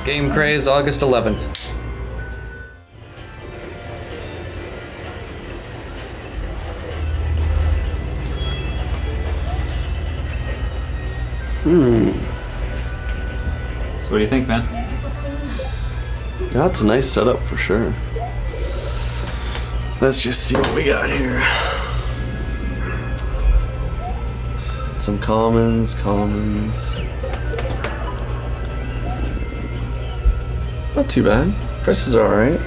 Game Craze, August 11th. So what do you think, man? Yeah, it's a nice setup for sure. Let's just see what we got here. Some commons. Not too bad. Prices are alright.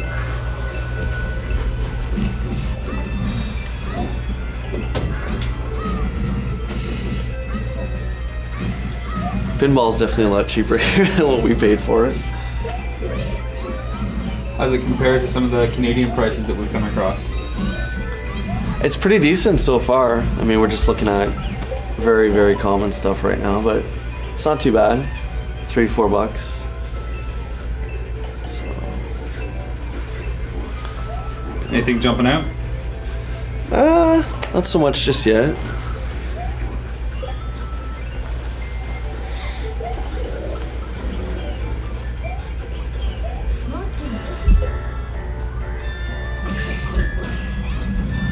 Pinball's definitely a lot cheaper here than what we paid for it. How does it compare to some of the Canadian prices that we've come across? It's pretty decent so far. I mean, we're just looking at very, very common stuff right now, but it's not too bad. $3-4. So. Anything jumping out? Not so much just yet.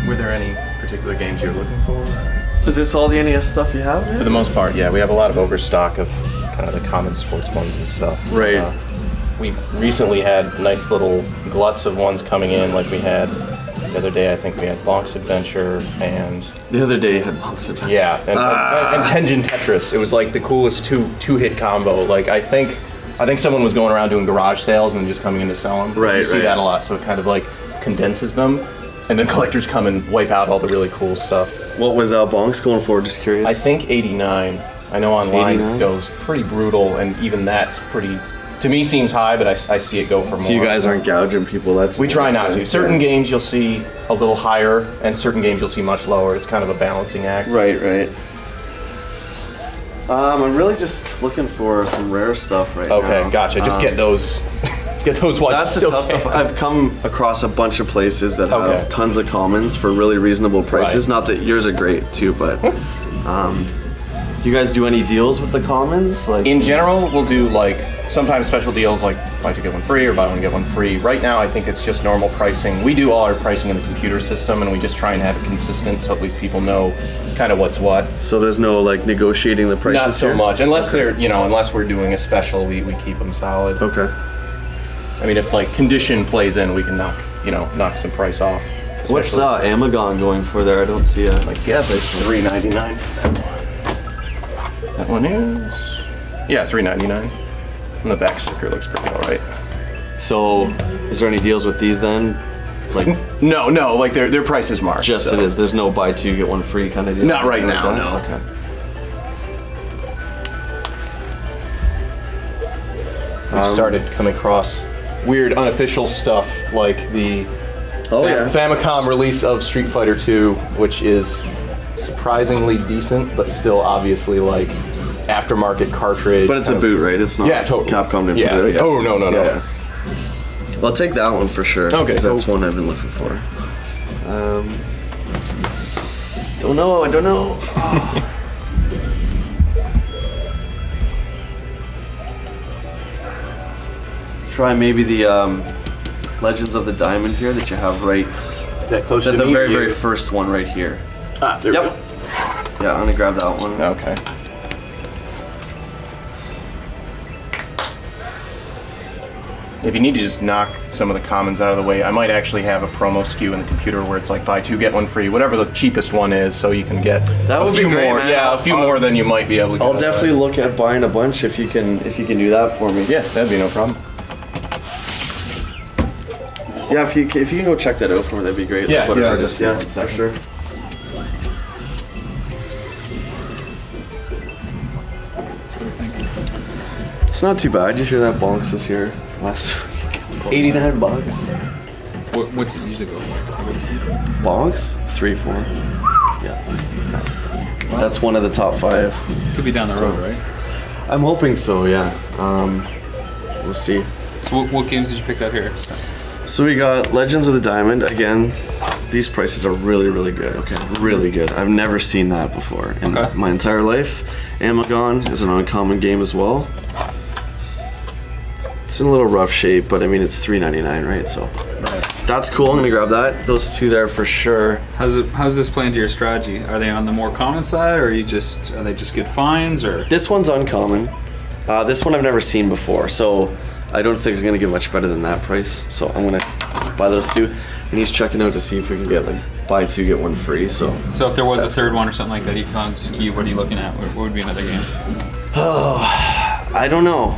Were there any particular games you're looking for? Is this all the NES stuff you have? For the most part, yeah. We have a lot of overstock of kind of the common sports ones and stuff. Right. We've recently had nice little gluts of ones coming in, like we had the other day. I think we had Bonk's Adventure and... The other day you had Bonk's Adventure. Yeah, and Tenjin Tetris. It was like the coolest two-hit combo. Like, I think someone was going around doing garage sales and just coming in to sell them. Right, You see that a lot, so it kind of like condenses them. And then collectors come and wipe out all the really cool stuff. What was Bonk's going for? Just curious. I think 89. I know online 89? it goes pretty brutal, and even that's pretty, to me, seems high, but I see it go for more. So you guys aren't gouging people? We try not to. Certain games you'll see a little higher, and certain games you'll see much lower. It's kind of a balancing act. Right. I'm really just looking for some rare stuff right now. Okay, gotcha. Just get those. Get those ones. That's the tough stuff. I've come across a bunch of places that have tons of commons for really reasonable prices. Right. Not that yours are great too, but you guys do any deals with the commons? Like in general, we'll do like sometimes special deals like buy two get one free or buy one get one free. Right now, I think it's just normal pricing. We do all our pricing in the computer system, and we just try and have it consistent so at least people know kind of what's what. So there's no like negotiating the prices. Not so here? much, unless they're unless we're doing a special, we keep them solid. Okay. I mean, if like condition plays in, we can knock some price off. What's M.A.S.K going for there? I don't see it. I guess it's $3.99 for that one. That one is $3.99. And the back sticker looks pretty alright. So, is there any deals with these then? Like no, like their price is marked. Just so. It is. There's no buy two get one free kind of deal. Not right now. No. Okay. We started coming across weird unofficial stuff like the Famicom release of Street Fighter 2, which is surprisingly decent, but still obviously like aftermarket cartridge. But it's a boot, right? It's not. Yeah, totally. Capcom didn't put it. Yeah. Oh no. Yeah. Well, I'll take that one for sure. Okay, that's one I've been looking for. Don't know. I don't know. Try maybe the Legends of the Diamond here that you have right. That close to the very first one right here. There we go. Yeah, I'm gonna grab that one. Okay. If you need to just knock some of the commons out of the way, I might actually have a promo SKU in the computer where it's like buy two get one free, whatever the cheapest one is, so you can get a few more. Man. Yeah, a few more than you might be able to get. I'll definitely look at buying a bunch if you can do that for me. Yeah, that'd be no problem. Yeah, if you can go check that out for me, that'd be great. Yeah, for sure. It's not too bad. You hear that Bonks was here last week. $89. What's it usually go for? Bonks? 3-4. Yeah. Wow. That's one of the top 5. Could be down the road, right? I'm hoping so, yeah. We'll see. So what games did you pick out here? So we got Legends of the Diamond. Again, these prices are really, really good. Okay, really good. I've never seen that before in my entire life. M.A.S.K is an uncommon game as well. It's in a little rough shape, but I mean it's $3.99, right? So that's cool. I'm gonna grab that. Those two there for sure. How's this play into your strategy? Are they on the more common side, or are they just good finds, or? This one's uncommon. This one I've never seen before, so I don't think I'm gonna get much better than that price. So I'm gonna buy those two. And he's checking out to see if we can get like buy two get one free. So if there was a third one or something like that, he found this key. What are you looking at? What would be another game? Oh, I don't know.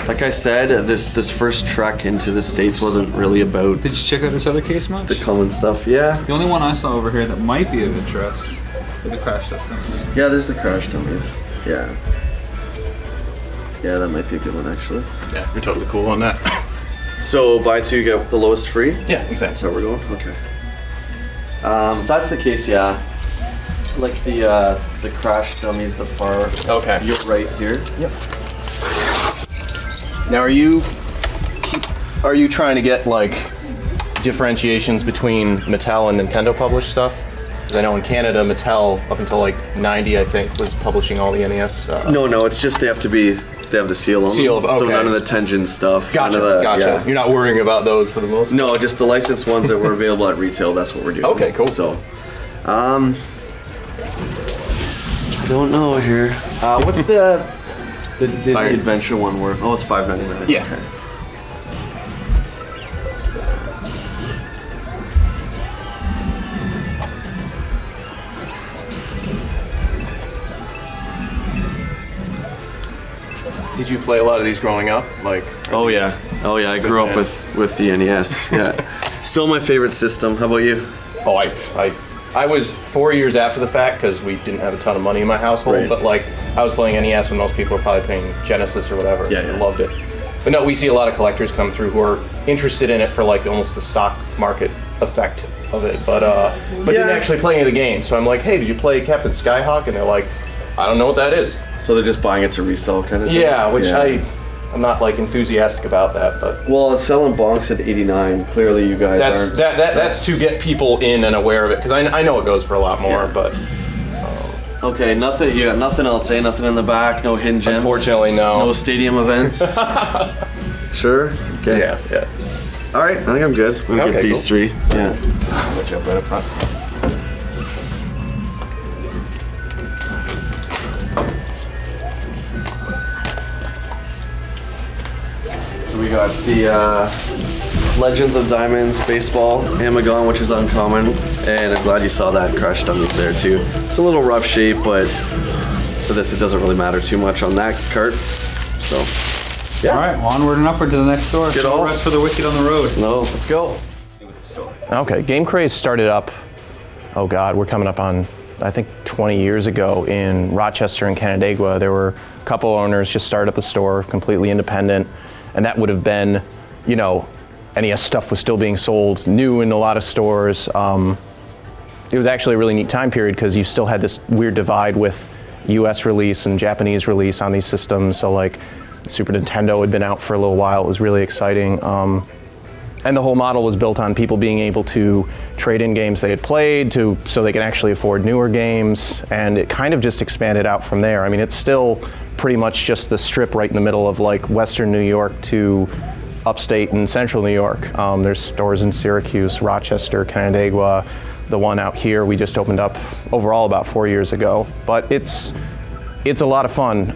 Like I said, this first trek into the States wasn't really about. Did you check out this other case much? The common stuff, yeah. The only one I saw over here that might be of interest are the crash test dummies. Yeah, there's the crash dummies. Yeah. Yeah, that might be a good one actually. Yeah, you're totally cool on that. So buy two get the lowest free. Yeah, exactly. That's how we're going. Okay. If that's the case, yeah. Like the crash dummies, the far. Okay. You're right here. Yep. Now, are you trying to get like differentiations between Mattel and Nintendo published stuff? Because I know in Canada, Mattel up until like '90, I think, was publishing all the NES. No, it's just they have the seal on Seal them. of, So okay. none of the Tengen stuff. Gotcha. None of the, Gotcha. Yeah. You're not worrying about those for the most. No, just the licensed ones that were available at retail. That's what we're doing. Okay, cool. So, I don't know here. What's the Disney Adventure one worth? Oh, it's $5.99. Yeah. Okay. Did you play a lot of these growing up? Like. Oh yeah. I grew up with the NES. Yeah. Still my favorite system. How about you? Oh, I was 4 years after the fact because we didn't have a ton of money in my household. Right. But like, I was playing NES when most people were probably playing Genesis or whatever. Yeah. I loved it. But no, we see a lot of collectors come through who are interested in it for like almost the stock market effect of it, but didn't actually play any of the games. So I'm like, hey, did you play Captain Skyhawk? And they're like, I don't know what that is. So they're just buying it to resell, kind of thing? Yeah, which I'm not like enthusiastic about that, but well, it's selling bonks at 89. Clearly, you guys aren't. That's to get people in and aware of it because I know it goes for a lot more, but. Okay, nothing. You got nothing else, eh? Nothing in the back. No hidden gems. Unfortunately, no. No stadium events. Sure. Okay. Yeah. All right, I think I'm good. We'll get these three. Yeah. I'll let you up right up front. So we got the Legends of Diamonds baseball Amagon, which is uncommon, and I'm glad you saw that crash dummy there too. It's a little rough shape, but for this it doesn't really matter too much on that cart. So yeah. All right, well, onward and upward to the next store. Get No all. rest for the wicked on the road. No, let's go. Okay, Game Craze started up, oh God, we're coming up on, I think 20 years ago in Rochester and Canandaigua. There were a couple owners just started up the store, completely independent, and that would have been, NES stuff was still being sold new in a lot of stores. It was actually a really neat time period because you still had this weird divide with US release and Japanese release on these systems. So like Super Nintendo had been out for a little while. It was really exciting. And the whole model was built on people being able to trade in games they had played so they can actually afford newer games. And it kind of just expanded out from there. I mean, it's still pretty much just the strip right in the middle of like Western New York to upstate and central New York. There's stores in Syracuse, Rochester, Canandaigua. The one out here we just opened up overall about 4 years ago. But it's a lot of fun.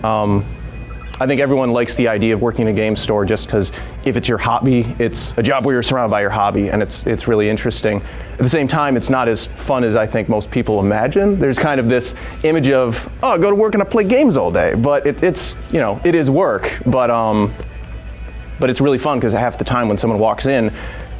I think everyone likes the idea of working in a game store just because if it's your hobby, it's a job where you're surrounded by your hobby, and it's really interesting. At the same time, it's not as fun as I think most people imagine. There's kind of this image of, oh, I go to work and I play games all day, but it is work, but it's really fun because half the time when someone walks in,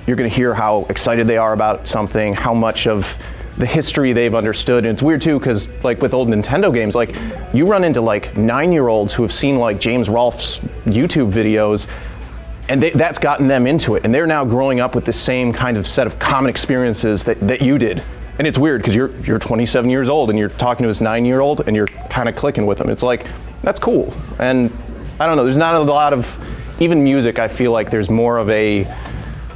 you're going to hear how excited they are about something, how much of the history they've understood. And it's weird too because like with old Nintendo games, like you run into like 9-year-olds who have seen like James Rolfe's YouTube videos, and that's gotten them into it, and they're now growing up with the same kind of set of common experiences that you did. And it's weird because you're 27 years old and you're talking to this 9-year-old and you're kind of clicking with them. It's like, that's cool. And I don't know, there's not a lot of, even music, I feel like there's more of a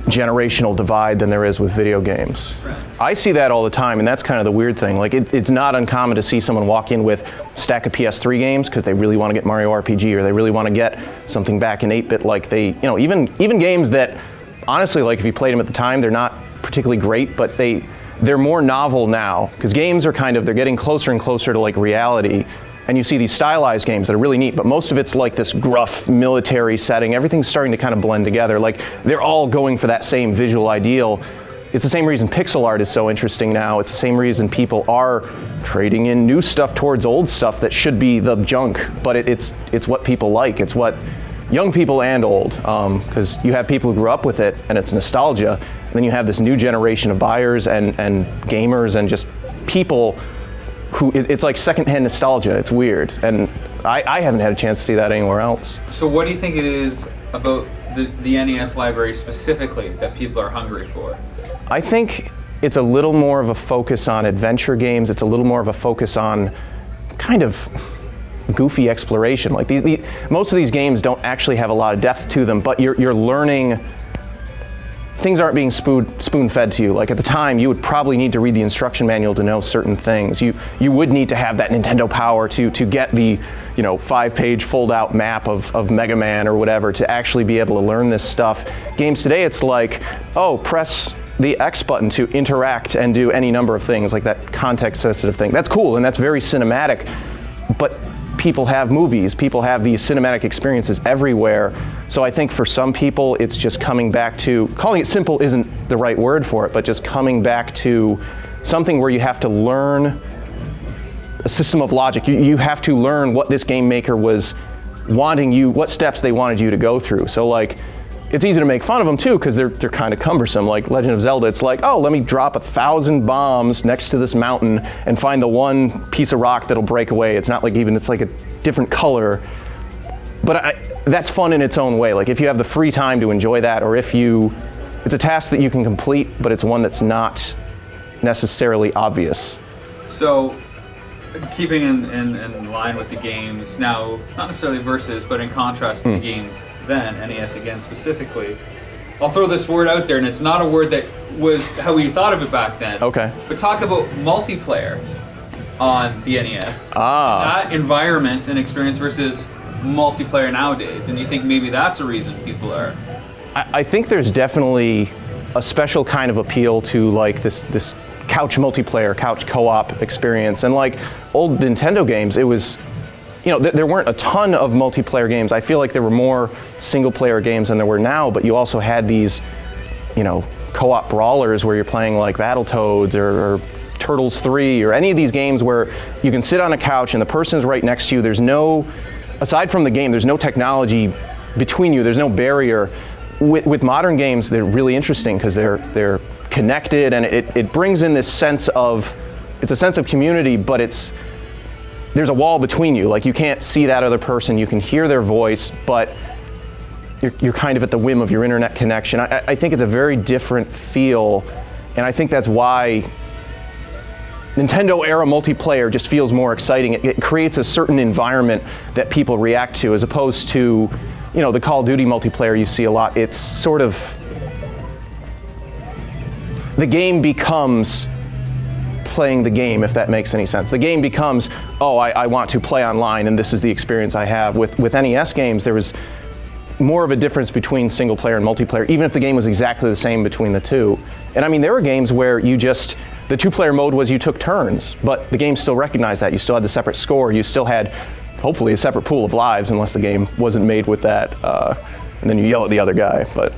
generational divide than there is with video games. Right. I see that all the time, and that's kind of the weird thing. Like, it's not uncommon to see someone walk in with a stack of PS3 games because they really want to get Mario RPG, or they really want to get something back in 8-bit. Like, they, you know, even games that, honestly, like, if you played them at the time, they're not particularly great, but they're more novel now, because games are they're getting closer and closer to like reality. And you see these stylized games that are really neat, but most of it's like this gruff military setting. Everything's starting to kind of blend together. Like, they're all going for that same visual ideal. It's the same reason pixel art is so interesting now. It's the same reason people are trading in new stuff towards old stuff that should be the junk, but it's what people like. It's what young people and old, because you have people who grew up with it and it's nostalgia, and then you have this new generation of buyers and gamers and just people who, it's like secondhand nostalgia. It's weird, and I haven't had a chance to see that anywhere else. So what do you think it is about the NES library specifically that people are hungry for? I think it's a little more of a focus on adventure games. It's a little more of a focus on kind of goofy exploration. Like, most of these games don't actually have a lot of depth to them, but you're learning. Things aren't being spoon-fed to you. Like, at the time, you would probably need to read the instruction manual to know certain things. You would need to have that Nintendo Power to get the, you know, 5-page fold-out map of Mega Man or whatever to actually be able to learn this stuff. Games today, it's like, oh, press the X button to interact and do any number of things, like that context-sensitive thing. That's cool, and that's very cinematic, but people have movies, people have these cinematic experiences everywhere. So I think for some people, it's just coming back to, calling it simple isn't the right word for it, but just coming back to something where you have to learn a system of logic. You have to learn what this game maker was wanting you, what steps they wanted you to go through. So like, it's easy to make fun of them too, because they're kind of cumbersome. Like Legend of Zelda, it's like, oh, let me drop 1,000 bombs next to this mountain and find the one piece of rock that'll break away. It's not like it's like a different color. But that's fun in its own way. Like, if you have the free time to enjoy that, or it's a task that you can complete, but it's one that's not necessarily obvious. So, keeping in line with the games now, not necessarily versus, but in contrast to the games then, NES again specifically, I'll throw this word out there, and it's not a word that was how we thought of it back then. Okay. But talk about multiplayer on the NES. That environment and experience versus multiplayer nowadays, and you think maybe that's a reason people are... I think there's definitely a special kind of appeal to like this couch multiplayer, couch co-op experience. And like old Nintendo games, it was, you know, there weren't a ton of multiplayer games. I feel like there were more single player games than there were now, but you also had these, you know, co-op brawlers where you're playing like Battletoads or Turtles 3 or any of these games where you can sit on a couch and the person's right next to you. There's no, aside from the game, there's no technology between you. There's no barrier. With modern games, they're really interesting because they're connected, and it brings in this sense of, it's a sense of community, but there's a wall between you. Like, you can't see that other person, you can hear their voice, but you're kind of at the whim of your internet connection. I think it's a very different feel, and I think that's why Nintendo era multiplayer just feels more exciting. It creates a certain environment that people react to, as opposed to, you know, the Call of Duty multiplayer you see a lot. It's sort of, the game becomes playing the game, if that makes any sense. The game becomes, oh, I want to play online and this is the experience I have. With NES games, there was more of a difference between single player and multiplayer, even if the game was exactly the same between the two. And I mean, there were games where the 2-player mode was you took turns, but the game still recognized that. You still had the separate score. You still had, hopefully, a separate pool of lives, unless the game wasn't made with that. And then you yell at the other guy. But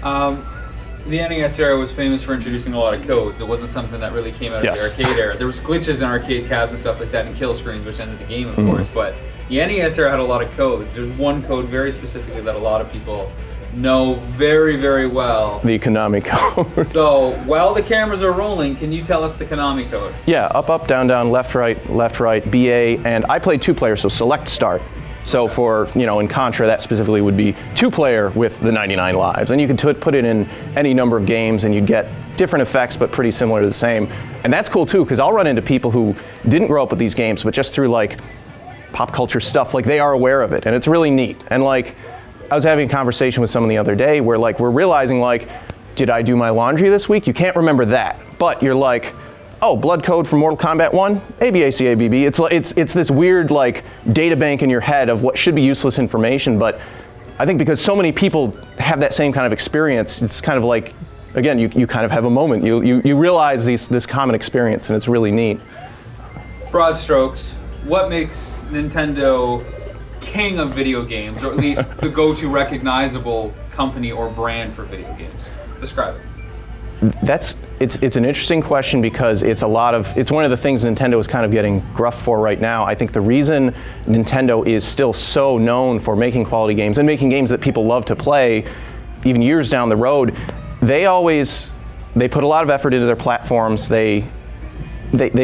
the NES era was famous for introducing a lot of codes. It wasn't something that really came out of the arcade era. There was glitches in arcade cabs and stuff like that, and kill screens, which ended the game, of course. But the NES era had a lot of codes. There's one code very specifically that a lot of people know very, very well. The Konami Code. So, while the cameras are rolling, can you tell us the Konami Code? Yeah, up, down, left, right, BA, and I played 2-player, so select start. So for, you know, in Contra, that specifically would be 2-player with the 99 lives. And you could put it in any number of games and you'd get different effects, but pretty similar to the same. And that's cool too, because I'll run into people who didn't grow up with these games, but just through like pop culture stuff, like they are aware of it, and it's really neat. And like, I was having a conversation with someone the other day where like we're realizing like, did I do my laundry this week? You can't remember that, but you're like, oh, blood code from Mortal Kombat 1, ABACABB. It's this weird like data bank in your head of what should be useless information, but I think because so many people have that same kind of experience, it's kind of like, again, you kind of have a moment. You realize this common experience, and it's really neat. Broad strokes, what makes Nintendo king of video games, or at least the go-to recognizable company or brand for video games? Describe it. It's an interesting question because it's one of the things Nintendo is kind of getting gruff for right now. I think the reason Nintendo is still so known for making quality games and making games that people love to play, even years down the road, they put a lot of effort into their platforms. They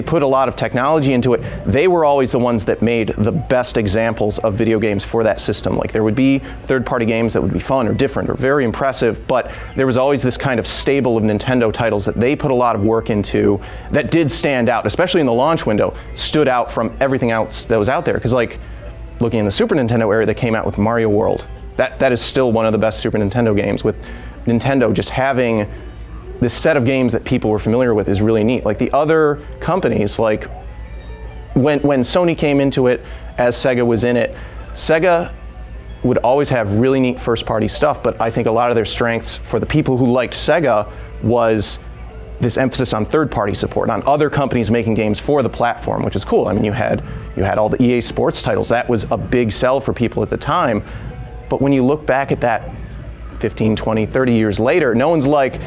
put a lot of technology into it. They were always the ones that made the best examples of video games for that system. Like there would be third-party games that would be fun or different or very impressive, but there was always this kind of stable of Nintendo titles that they put a lot of work into that did stand out, especially in the launch window, stood out from everything else that was out there. Because like looking in the Super Nintendo era, they came out with Mario World. That is still one of the best Super Nintendo games, with Nintendo just having this set of games that people were familiar with is really neat. Like the other companies, like when Sony came into it, as Sega was in it, Sega would always have really neat first-party stuff, but I think a lot of their strengths for the people who liked Sega was this emphasis on third-party support, on other companies making games for the platform, which is cool. I mean, you had all the EA Sports titles. That was a big sell for people at the time. But when you look back at that 15, 20, 30 years later, no one's like,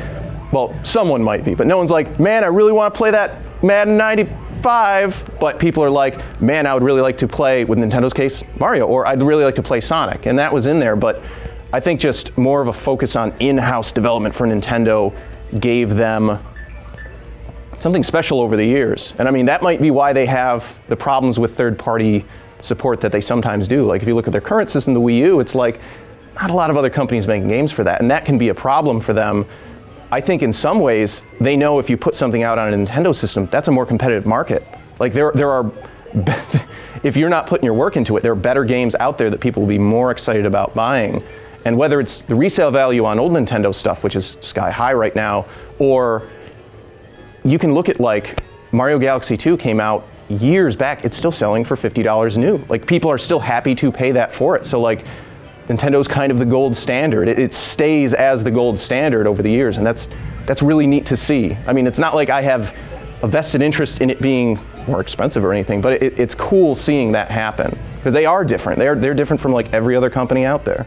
well, someone might be, but no one's like, man, I really want to play that Madden 95, but people are like, man, I would really like to play, with Nintendo's case, Mario, or I'd really like to play Sonic, and that was in there, but I think just more of a focus on in-house development for Nintendo gave them something special over the years. And I mean, that might be why they have the problems with third-party support that they sometimes do. Like if you look at their current system, the Wii U, it's like, not a lot of other companies making games for that, and that can be a problem for them. I think in some ways, they know if you put something out on a Nintendo system, that's a more competitive market. Like there are, if you're not putting your work into it, there are better games out there that people will be more excited about buying. And whether it's the resale value on old Nintendo stuff, which is sky high right now, or you can look at like Mario Galaxy 2 came out years back, it's still selling for $50 new. Like people are still happy to pay that for it. So like, Nintendo's kind of the gold standard. It stays as the gold standard over the years, and that's really neat to see. I mean, it's not like I have a vested interest in it being more expensive or anything, but it's cool seeing that happen because they are different. They're different from like every other company out there.